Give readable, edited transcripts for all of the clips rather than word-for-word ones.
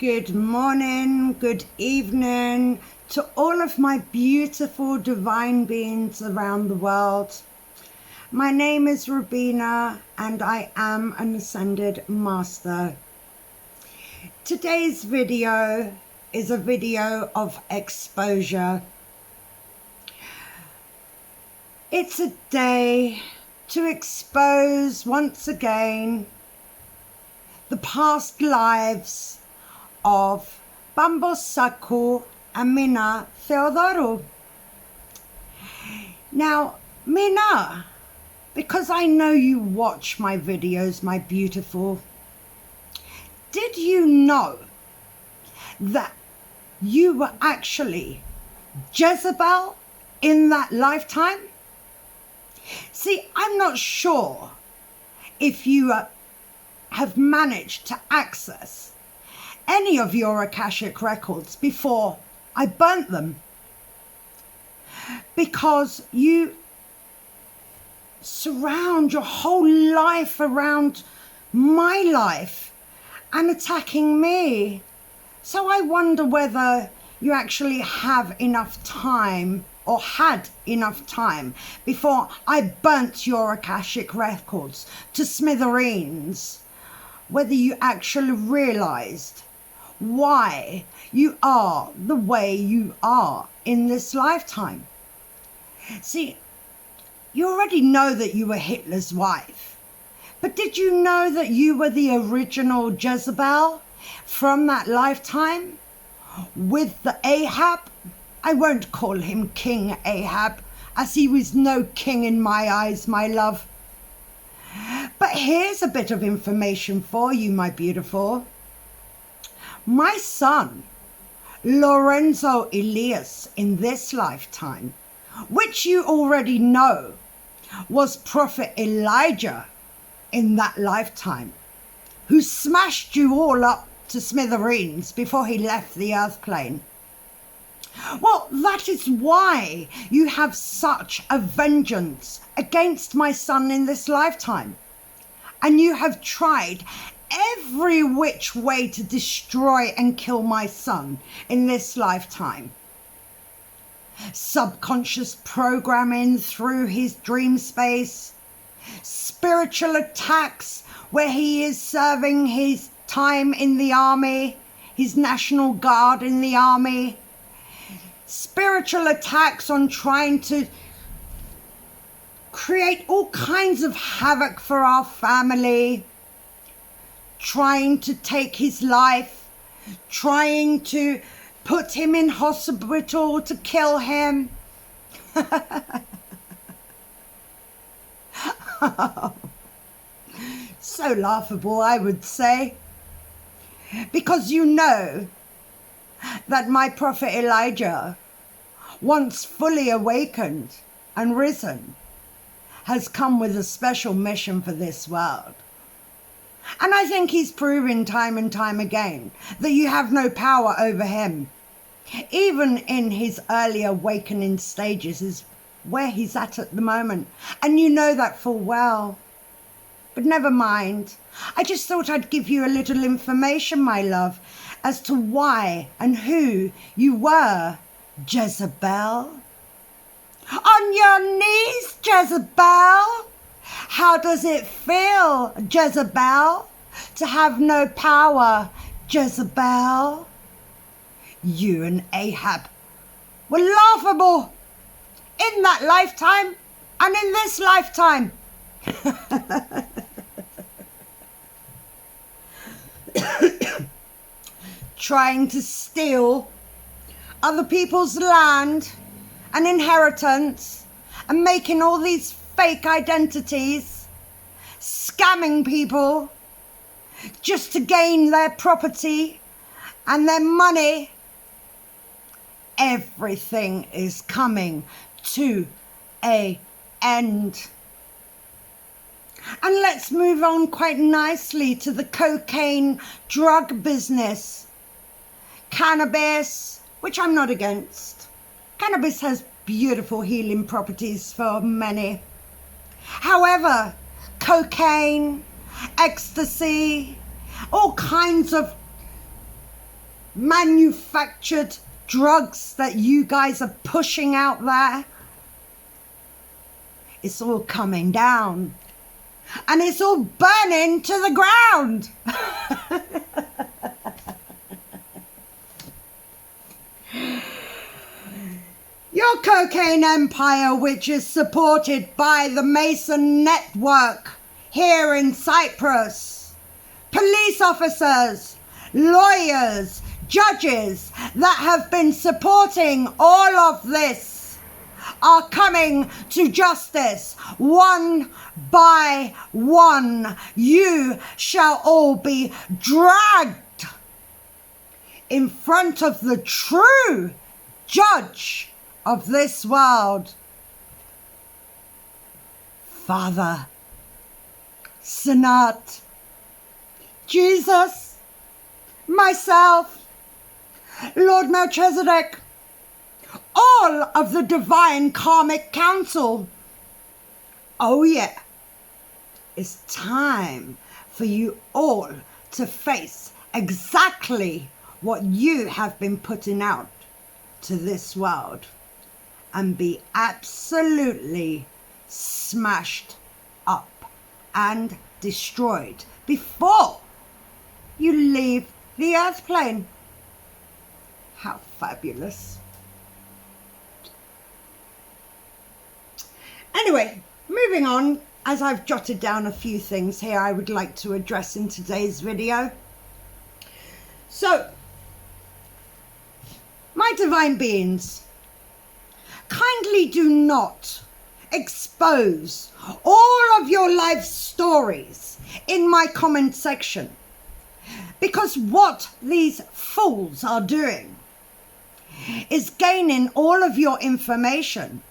Good morning, good evening to all of my beautiful divine beings around the world. My name is Roubina and I am an Ascended Master. Today's video is a video of exposure. It's a day to expose once again the past lives of Pambos Sakkou Mina Theodorou. Now, Mina, because I know you watch my videos, my beautiful, did you know that you were actually Jezebel in that lifetime? See, I'm not sure if you have managed to access any of your Akashic records before I burnt them, because you surround your whole life around my life and attacking me. So I wonder whether you actually have enough time or had enough time before I burnt your Akashic records to smithereens, whether you actually realized why you are the way you are in this lifetime. See, you already know that you were Hitler's wife, but did you know that you were the original Jezebel from that lifetime with the Ahab? I won't call him King Ahab, as he was no king in my eyes, my love. But here's a bit of information for you, my beautiful. My son, Lorenzo Elias, in this lifetime, which you already know, was Prophet Elijah in that lifetime, who smashed you all up to smithereens before he left the earth plane. Well, that is why you have such a vengeance against my son in this lifetime. And you have tried every which way to destroy and kill my son in this lifetime. Subconscious programming through his dream space, spiritual attacks where he is serving his time in the army, his National Guard in the army, spiritual attacks on trying to create all kinds of havoc for our family, trying to take his life, trying to put him in hospital to kill him. So laughable, I would say, because you know that my prophet Elijah, once fully awakened and risen, has come with a special mission for this world. And I think he's proven time and time again that you have no power over him. Even in his early awakening stages is where he's at the moment. And you know that full well. But never mind. I just thought I'd give you a little information, my love, as to why and who you were, Jezebel. On your knees, Jezebel. How does it feel, Jezebel, to have no power, Jezebel? You and Ahab were laughable in that lifetime and in this lifetime. Trying to steal other people's land and inheritance and making all these fake identities, scamming people just to gain their property and their money. Everything is coming to an end. And let's move on quite nicely to the cocaine drug business. Cannabis, which I'm not against. Cannabis has beautiful healing properties for many. However, cocaine, ecstasy, all kinds of manufactured drugs that you guys are pushing out there, it's all coming down and it's all burning to the ground. Your cocaine empire, which is supported by the Mason network here in Cyprus, police officers, lawyers, judges that have been supporting all of this are coming to justice one by one. You shall all be dragged in front of the true judge of this world. Father, Sanat, Jesus, myself, Lord Melchizedek, all of the divine karmic council. Oh yeah, it's time for you all to face exactly what you have been putting out to this world and be absolutely smashed up and destroyed before you leave the earth plane. How fabulous. Anyway, moving on, as I've jotted down a few things here I would like to address in today's video. So, my divine beings, kindly do not expose all of your life stories in my comment section, because what these fools are doing is gaining all of your information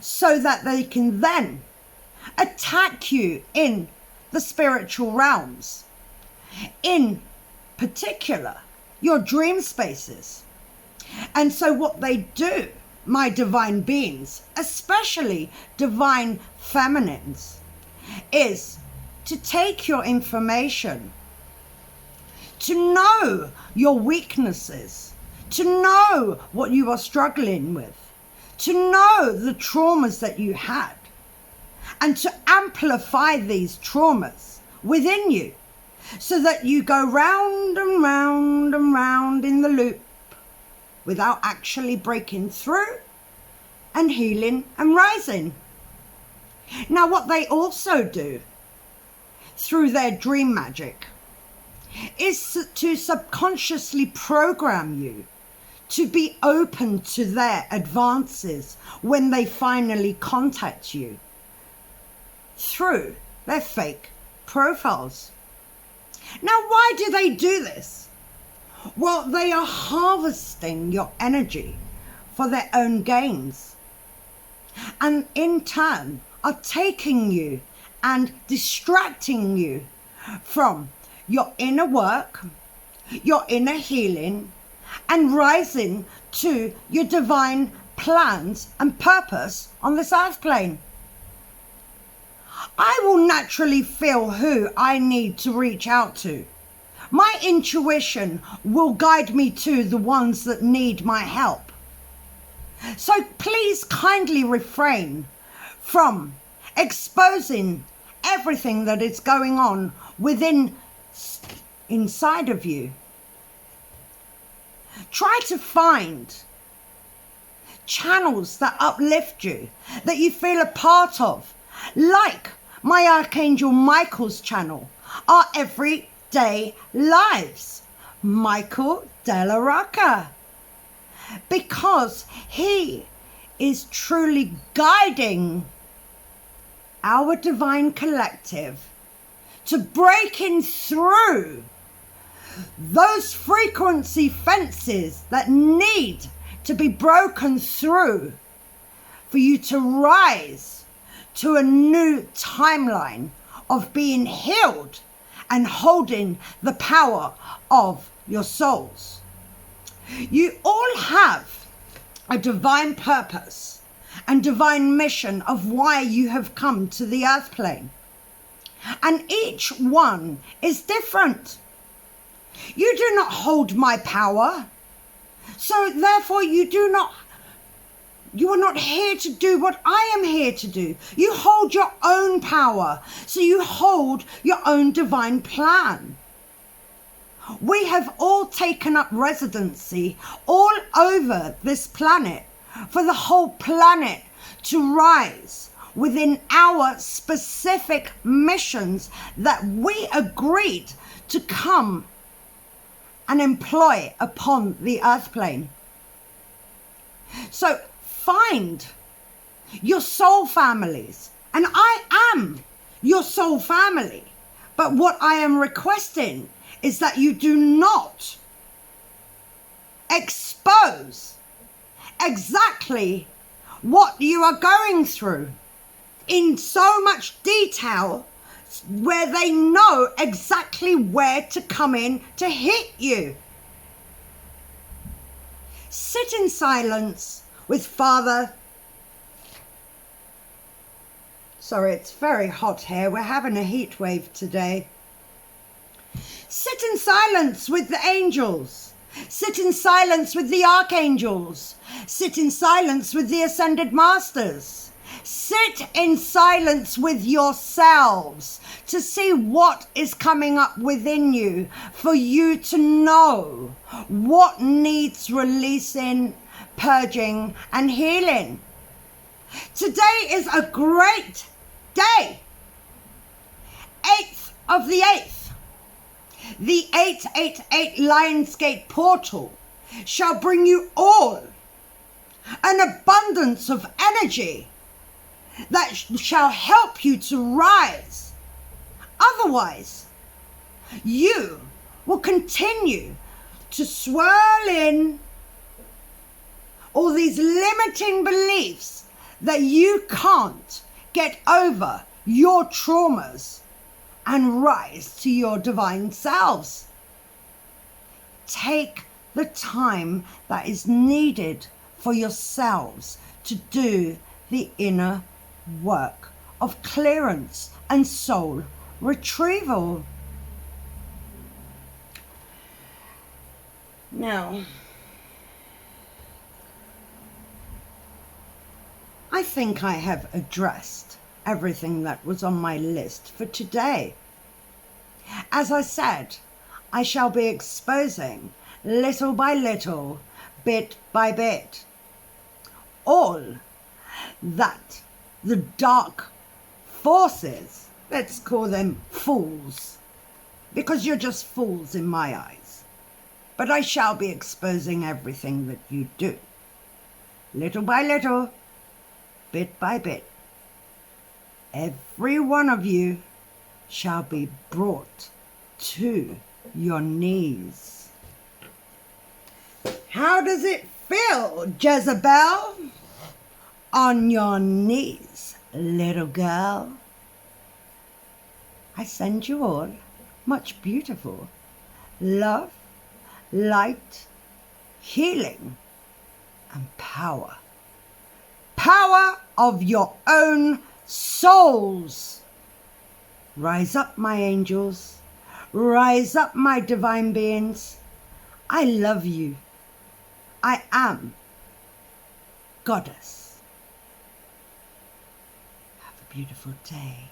so that they can then attack you in the spiritual realms, in particular your dream spaces. And so what they do, my divine beings, especially divine feminines, is to take your information, to know your weaknesses, to know what you are struggling with, to know the traumas that you had, and to amplify these traumas within you so that you go round and round and round in the loop without actually breaking through and healing and rising. Now, what they also do through their dream magic is to subconsciously program you to be open to their advances when they finally contact you through their fake profiles. Now, why do they do this? Well, they are harvesting your energy for their own gains, and in turn are taking you and distracting you from your inner work, your inner healing, and rising to your divine plans and purpose on this earth plane. I will naturally feel who I need to reach out to. My intuition will guide me to the ones that need my help. So please kindly refrain from exposing everything that is going on inside of you. Try to find channels that uplift you, that you feel a part of, like my Archangel Michael's channel, Our Everyday Lives, Michael Della Rocca, because he is truly guiding our divine collective to breaking through those frequency fences that need to be broken through for you to rise to a new timeline of being healed and holding the power of your souls. You all have a divine purpose and divine mission of why you have come to the earth plane, and each one is different. You do not hold my power. So therefore you are not here to do what I am here to do. You hold your own power. So you hold your own divine plan. We have all taken up residency all over this planet for the whole planet to rise within our specific missions that we agreed to come and employ upon the earth plane. So find your soul families, and I am your soul family. But what I am requesting is that you do not expose exactly what you are going through in so much detail where they know exactly where to come in to hit you. Sit in silence with Father. Sorry, it's very hot here. We're having a heat wave today. Sit in silence with the angels. Sit in silence with the archangels. Sit in silence with the ascended masters. Sit in silence with yourselves to see what is coming up within you, for you to know what needs releasing, purging, and healing. Today is a great day. 8th of the 8th. The 888 Lionsgate portal shall bring you all an abundance of energy that shall help you to rise. Otherwise, you will continue to swirl in all these limiting beliefs that you can't get over your traumas and rise to your divine selves. Take the time that is needed for yourselves to do the inner work of clearance and soul retrieval. Now, I think I have addressed everything that was on my list for today. As I said, I shall be exposing little by little, bit by bit, all that the dark forces, let's call them fools, because you're just fools in my eyes, but I shall be exposing everything that you do, little by little, bit by bit. Every one of you shall be brought to your knees. How does it feel, Jezebel? On your knees, little girl. I send you all much beautiful love, light, healing, and power. Power of your own souls. Rise up, my angels. Rise up, my divine beings. I love you. I am Goddess. Have a beautiful day.